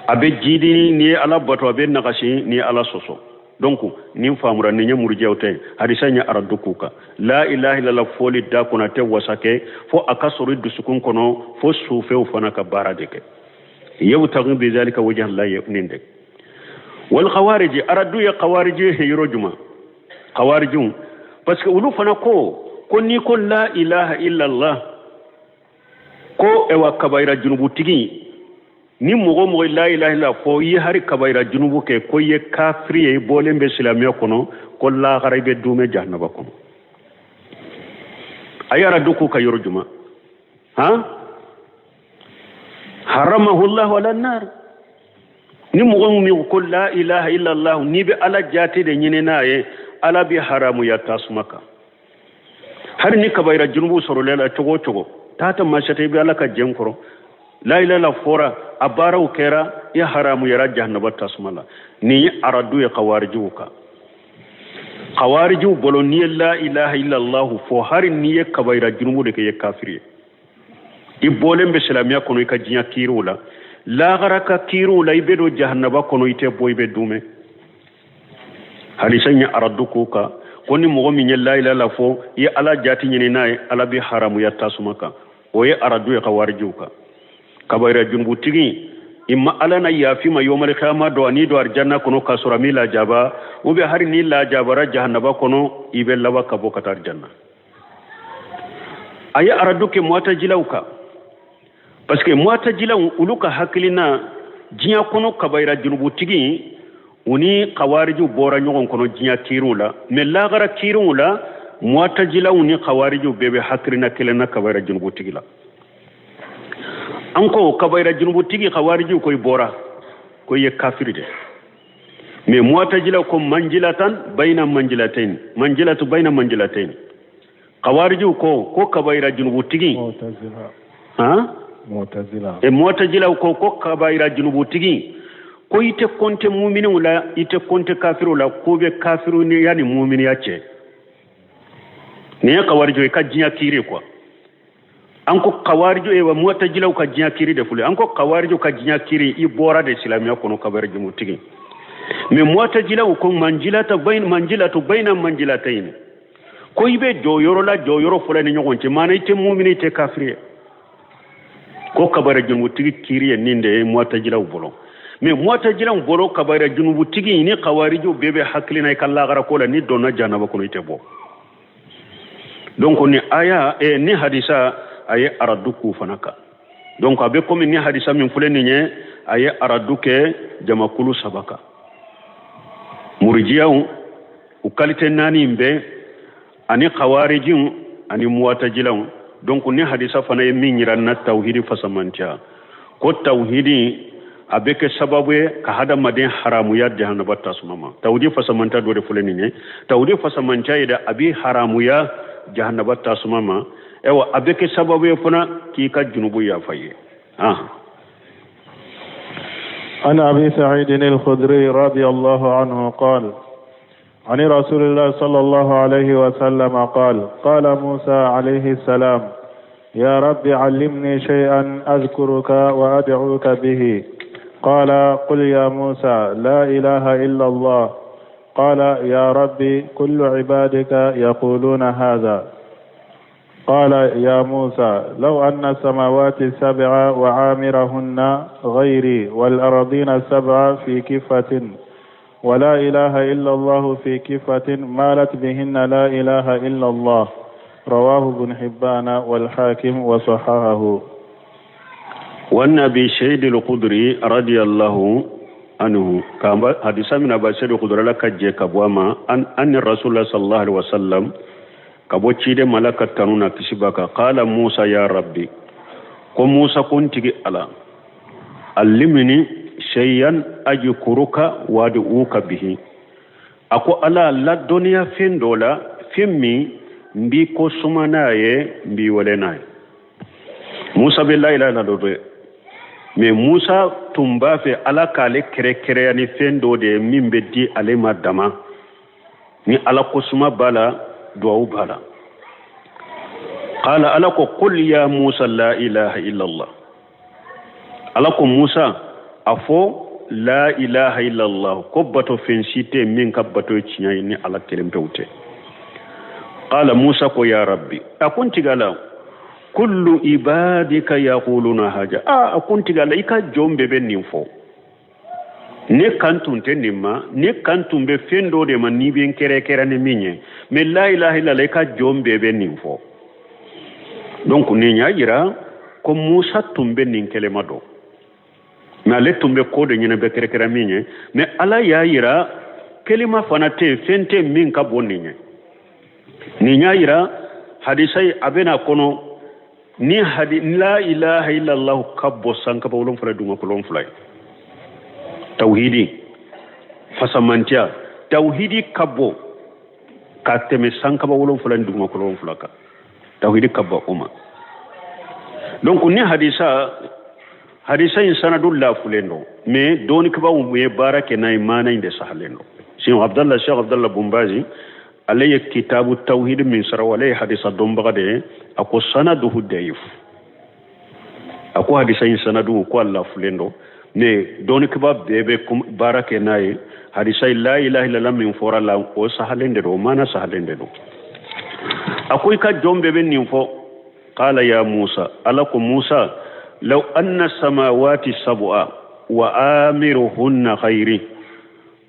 abe jidi ni ala bato abe nakashi ni ala soso donc ni famura ni nya murjiawte hadisa nya aradukuka la ilaha illallah foli da kuna te wasake fo akasori dusukun kono fo sufe ufana ka baradeke yew tagin bi zalika wajh allah yuninde wal khawarij aradu ya khawarij yurujuma khawarijun parce que ulu fana ko ni ko la ilaha illallah ko ewa kabaira junubu tigi ni mogo la ilaha illa fo yi hari kabaira junubu ke ko ye kafiri e bolembe islamiya kono ko la gharaibe dume jahannaba kono ayara duku ka yorjuma haramahu allah wala nar ni mogo mi ko la ilaha illa allah ni be ala jati de nyine naye ala bi haramu ya tasmaka har ni kabaira junubu soro lela chogo tata mashate bi ala ka jenkoro la ilaha fora abara ukera ya haramu ya jahannaba tasmala ni aradu ya khawariju bolo ni la ilaha illa allah fo har ni ya kabaira junubu de ke kafiri ibole mbe islamiya kono ka jinya kirula la garaka kirula ibedo jahannaba kono ite boybe dume halisanya aradu kuka koni mogo min la ilaha fo ya ala jati nyini nay ala bi haramu ya tasmaka o ya aradu ya khawariju kabaira junbu tigi imma alana yafi ma yomal khama do ani do arjanna kono kasura mila jaba ube hari ni la jabara jahannaba kono ibe lawa kabo katar janna aya araduke muatajilauka parce que mu'tazila uluka hakilina jinya kono kabaira junubu tigi uni khawariju bora nyogon kono jinya kirula mais lagara kirula mu'tazila uni khawariju bebe hakilina kelena kabaira junubu tigi la anko kabaira junubu tigi khawariju koy bora koy ye kafiri de mais mu'tazila ko manjilatan bayna manjilatayn manjilatu bayna manjilatayn khawariju ko kabaira junubu tigi mu'tazila ha mu'tazila e mu'tazila ko kabaira junubu tigi ko ite konte mu'minu la ite konte kafiru la ko be kafiru ni yani mu'mini yace ne khawariju ka jinya kire quoi anko khawariju e wa mu'tazila ka jinya kire de fule anko khawariju ka jinya kire i bora de islamiya kono kabaira junubu tigi mais mu'tazila ko manjilatu bayna manjilatayn ko ibe do yoro fule ni nyogonte mana ite mu'mini ite kafiri ko kabara junubu tigi kiriye ninde mu'tazila bolo mais mu'tazila bolo kabara junubu tigi ni khawariju bebe haklina kala gara ko la ni donna janaba ko ite bo donc ni aya e ni hadisa aye araduku fanaka donc abe comme ni hadisa min fuleni nye aye araduke jamakulu sabaka murjiyaw u kalite nani mbe ani khawarijin ani mu'tazila donc ni hadisa fana min yira na tauhidi fasamantia ko tauhidi abeke sababu ka hada madin haramu ya jahannaba tasmama tauhidi fasamanta do de fuleni ne tauhidi fasamantia ida abi haramu ya jahannaba tasmama ewa abeke sababu fana ki ka junubu ya faye أنا أبي سعيد الخدري رضي الله عنه قال عن رسول الله صلى الله عليه وسلم قال موسى عليه السلام يا رب علمني شيئا أذكرك وأدعوك به قال قل يا موسى لا إله إلا الله قال يا رب كل عبادك يقولون هذا قال يا موسى لو أن السماوات السبع وعامرهن غيري والأرضين السبع في كفة ولا إله إلا الله في كفة مالت بهن لا إله إلا الله رواه ابن حبان والحاكم وصححه. والنبي شهيد القدري رضي الله عنه كما حديث من أبي سعيد القدري لك جيكابواما أن الرسول الله صلى الله عليه وسلم كبوتشيد ملكة تنونا كسبك قال موسى يا ربي كم موسى كنت على علمني شيئا أذكرك وأدعوك به أكو على لا دنيا فين دولا فيمي مبي كو سماناي مبي ولناي موسى بالله إلا الله mais Musa tumba fe ala kale kere ni fendo de mimbe di ale madama ni ala kusuma bala duau bala qala ala ko qul ya Musa la ilaha illa Allah ala ko Musa afo la ilaha illa Allah ko bato fensite min ka bato cinya ni ala kelempewte qala Musa ko ya rabbi akunti gala kullu ibadika yaquluna haja akunti gala ika jombe be ninfo ne kantunte nimma ne kantumbe fendo de man ni ben kere ne minye mais la ilaha illa ka jombe be ninfo donc ne nyaajira ko Musa tumbe nin kelema do mais le tumbe ko de nyene be kere minye mais ala yaayira kelima fanate fente min ka bonninye ni nyaayira hadisai abena kono ni la ilaha illa Allah kabbo sanka bawlon fala duma ko lon fulay tauhidi fasamantia tauhidi kabbo kateme sanka bawlon fala duma ko lon fulaka tauhidi kabba umma donc ni hadisa sanadul la fulendo mais doni kaba umwe barake nay mana inde sahalendo Cheikh Abdallah Bumbazi عليه كتاب التوحيد من سر عليه حديث الدنبغة أكو سنده ضعيف أكو حديثين سنده كو الله فلندو ne doni kaba bebe barake nay hadisai la ilaha illa min fora la o sahalende do mana sahalende do akoy ka jombe ben nin fo qala ya Musa alakum Musa law anna samawati sab'a wa amiruhunna khairi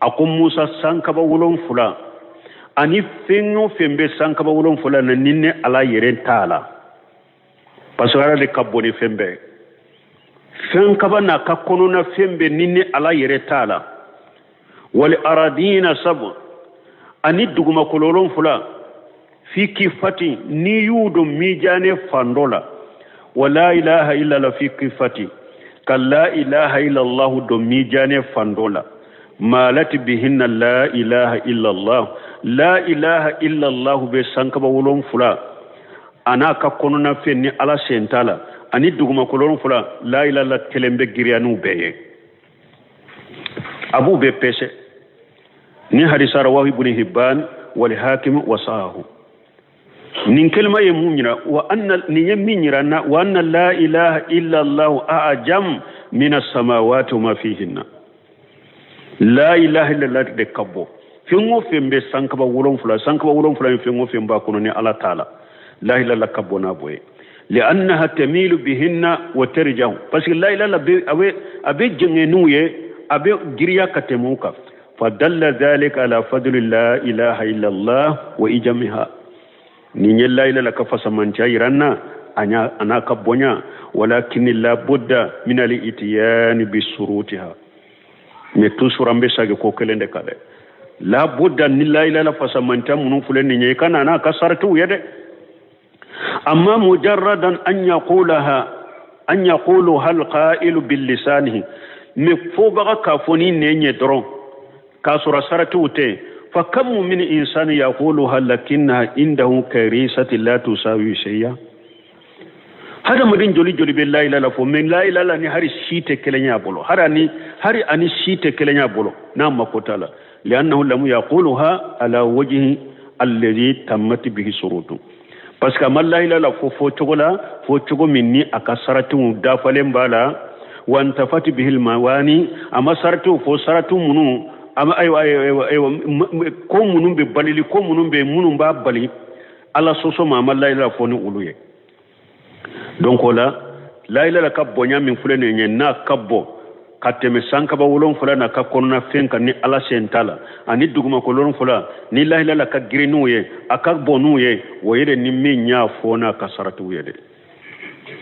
akum Musa sankaba wulon fula ani fengo fembe sankaba wulon fula na ninne ala yeren taala pasara de kaboni fembe fen kabana ka konona fembe ninni ala yere taala wal aradina sabu ani duguma kololon fula fi kifati ni yudo mijane fandola wala ilaha illa la fi kifati kalla ilaha illa allah do mijane fandola malati bihinna la ilaha illa allah la ilaha illa allah be sankaba wolon fula ana ka konona fenni ala sentala ani duguma kolon fula la ilaha illa telembe giriyanu beye abu be pese ni hadisa rawahi ibn hibban wal hakim wasahu nin kelma ye munyira wa anna ni yaminyira na wa anna la ilaha illa allah a'jam min as-samawati ma fihinna la ilaha illa allah de kabbo fingo fembe sankaba wolon fula fingo femba kono ni ala taala la ilaha illa allah kabbo na boye لأنها تميل بهن وترجع بس لا إله إلا أبي جنينوية أبي جريا كتموكا فدل ذلك على فضل لا إله إلا الله وإجمها نين لا إله إلا كفص من جايرنا أنا كبونيا ولكن لا بد من الإتيان بشروطها متوسر أمبسا كوكلين دكالة لا بد أن لا إله إلا فص من جايرنا فلان نيكان أنا كسرتو يده أما مجردا أن يقولها القائل باللسانه مفوبغا كافوني نيني درون كاسورة سرتوتي فكم من إنسان يقولها لكنها عنده كريسة لا تساوي شيئا هذا مدين جولي بالله إلا لفو من لا إلا لاني هاري شيت كلنيا بولو هاري أني شيت كلنيا بولو نعم مكوتالا لأنه لم يقولها على وجه الذي تمت به شروطه parce que malla ila la fo chogo minni akasaratu dafalen bala wan tafati bihil mawani ama saratu fo saratu munu ama ay ko munum be balili ko munum be munum ba bali ala soso ma malla ila fo ni uluye donc la ila la kabbonya min fulene nyen na kabbo kateme sankaba wolon fula na ka konona fenka ni ala sentala ani duguma kolon fula ni la ilaha ka grinuye aka bonuye woyede ni minya fona kasaratu yede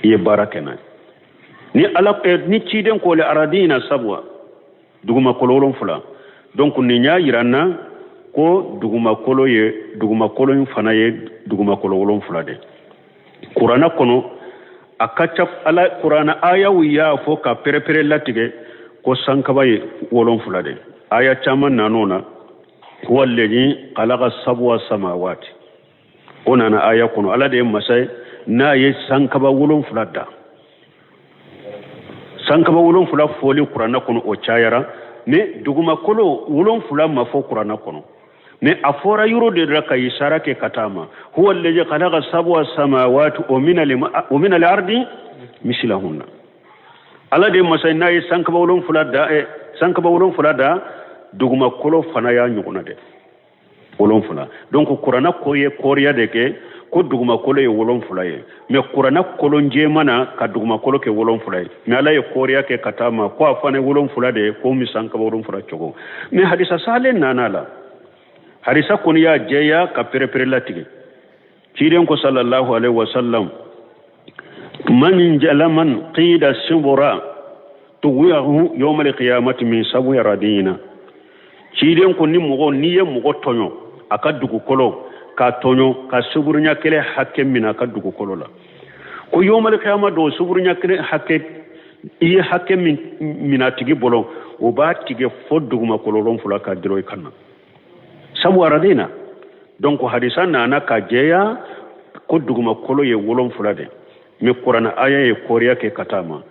ye barakena ni ala ni ciden ko le aradina sabwa duguma kolon fula donc ni nya yiranna ko duguma kolon fana ye duguma kolon fula de qur'ana kono akacha ala qur'ana aya wiya fo ka perepere latige ko sankaba ye wolon fula de aya chaman nanona wallahi khalaqa sabwa samawati onana aya kono ala de masay na ye sankaba wolon fula da sankaba wolon fula foli qur'ana kono o chayara ne duguma kolo wolon fula ma fo qur'ana kono ne afora yuro de raka isara ke katama huwa alladhi khalaqa sabwa samawati wa min al-ardi mislahunna ala de masay nay sankaba wolon fula da duguma kolo fana ya nyuguna de wolon fula donc qur'ana ko ye koriya de ke ko duguma kolo ye wolon fula ye mais qur'ana kolo nje mana ka duguma kolo ke wolon fula ye mais ala ye koriya ke katama ko afane wolon fula de ko mi sankaba wolon fula chogo mais hadisa salen nanala harisa kuniya jeya ka perepere latige ciiden ko sallallahu alaihi wasallam man jalaman qida subura tuwihu yawm alqiyamati min sabu radina ciiden ko ni ye mugo tonyo aka dugu kolo ka tonyo ka suburnya kele hakke mina ka dugu kolo la ko yawm alqiyamati do suburnya kele hakke iye hakke mina tigi bolo o ba tige foddu ma kololon fula ka diro kanna sabu aradina donc hadisa nana ka jeya ko duguma kolo ye wolon fulade me qur'ana aya ye koriya ke katama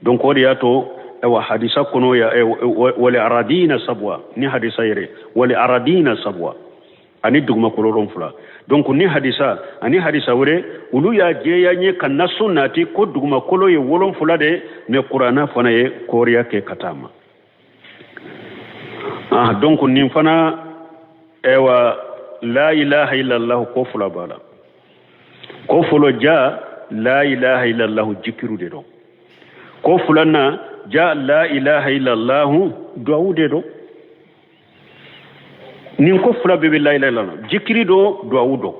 donc odi yato ewa hadisa kono ya wala aradina sabwa ni hadisa yere wala aradina sabwa ani duguma kolo ron fula donc ni hadisa wore ulu ya jeya nye kanna sunnati ko duguma kolo ye wolon fulade me qur'ana fana ye koriya ke katama donc ni fana ewa la ilaha illa allah ko fula bala ko fulo ja la ilaha illa allah jikiru de do ko fulana ja la ilaha illa allah du'u do nin ko fula be la ilaha illa allah jikiri do du'u do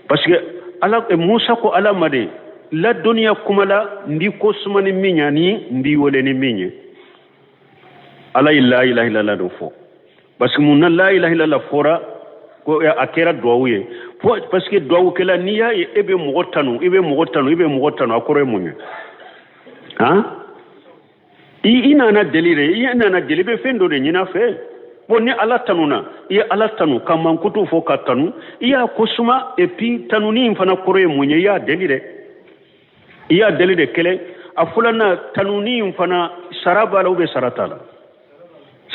parce que ala Musa ko ala made la dunya kumala ndi ko sumani minyani ndi wole ni minye ala la ilaha illallah do fo parce que mun la ilaha illallah fora ko akera duawuye parce que duawu kala niya ebe mogotanu akore munye ha ina na delibe fendo de nyina fe bonni ala tanuna iya ala tanu kaman kutu fo katanu iya kusuma epi tanuni mfana kore munye ya delire kele afulana tanuni mfana saraba la ube saratala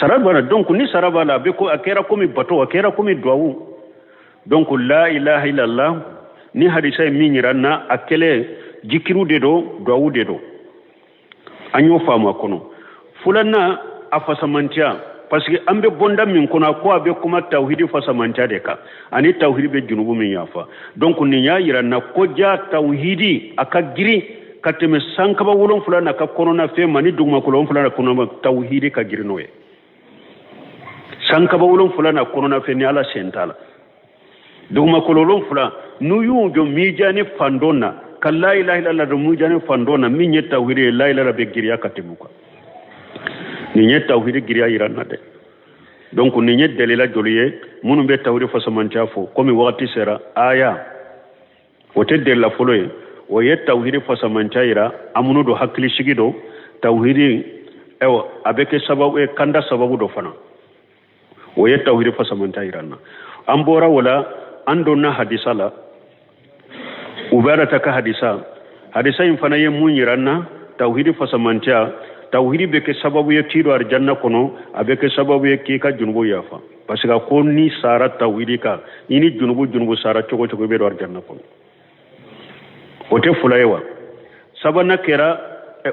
saraba donc ni saraba la be ko akera komi bato akera komi duawu donc la ilaha illallah ni hadisa minyiranna akele jikiru dedo duawu dedo anyo fama kono fulana afasamantia parce que ambe bonda min kono ko abe kuma tauhidi fasamantia de ka ani tauhidi be junubu min yafa donc ni nya yiranna ko ja tauhidi akagiri kateme sankaba wolon fulana ka kono na fe mani dugma ko lon fulana kono tauhidi ka girinoye sankaba wolon fulana kono na fe ni ala sentala dugma ko lon fulana nuyu jo mijani fandona kalla ilaha illallah do mujane fandona min yetta tauhidi la ilaha be giriya katimuka ni yetta tauhidi giriya iranna de donc ni yetta dalila joliye munu be tauhidi fasamantia fo comme wakati sera aya wote de la foloye o yetta tauhidi fasamantia ira amunu do hakli shigido tauhidi ewa abeke sababu kanda sababu do fana o yetta tauhidi fasamantia iranna ambora wala andona hadisala ubarata ka hadisa infana ye munyiranna tauhidi fasamantia tauhidi beke sababu ye tido arjanna kono abeke sababu ye kika junubu yafa parce que ko ni sara tauhidi ka ini junubu sara chogo be do arjanna kono ote fulayewa sabana kera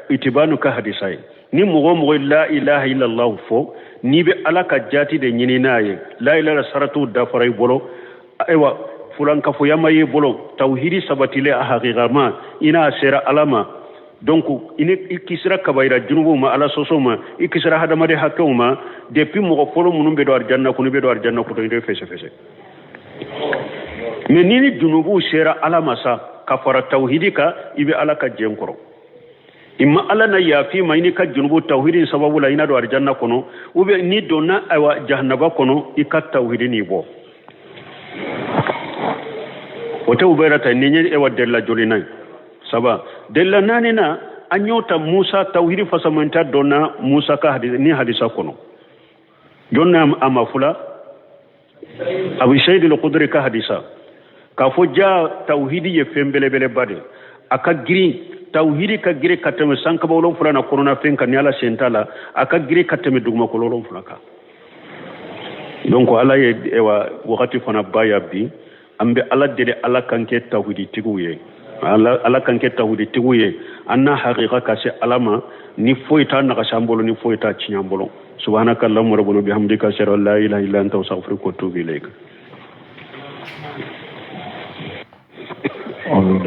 itibanu ka hadisa ni mugo la ilaha illallah fo ni be alaka jati de nyini naye la ilaha saratu da faray bolo ewa fulan ka foyama ye bolo tauhidi sabatile a haqiqama ina sera alama donc ine ikisra kabaira junubu ma ala sosoma ikisra hadamade hakuma depuis mo folo munum be do arjanna ko to inde fese mais nini junubu sera alama sa kafara tauhidi ka ibe alaka jenkoro imma ala na yafi ma ini ka junubu tauhidi sababu la ina do arjanna kono ube ni donna awa jahannaba kono ikat tauhidi ni bo wote uberata ninye ewa della jolinay saba della nanina anyota Musa tauhidi fasamanta donna Musa ka hadisa kono jonna amafula abu shayd al-qudri ka hadisa ka foja tauhidi ye fembele bade aka giri tauhidi ka giri katame sanka bawlon fulana kono na fenka ni ala sentala aka giri katame dugma ko lolon fulaka donc ala ye ewa wakati fana baya bi ambe ala dede ala kanke tauhidi tiguye ala kanke tauhidi tiguye anna haqiqa ka se alama ni foita na ka shambolo ni foita chinyambolo subhanaka allahumma rabbana bihamdika ashhadu an la ilaha illa anta astaghfiruka wa atubu ilayk Amin.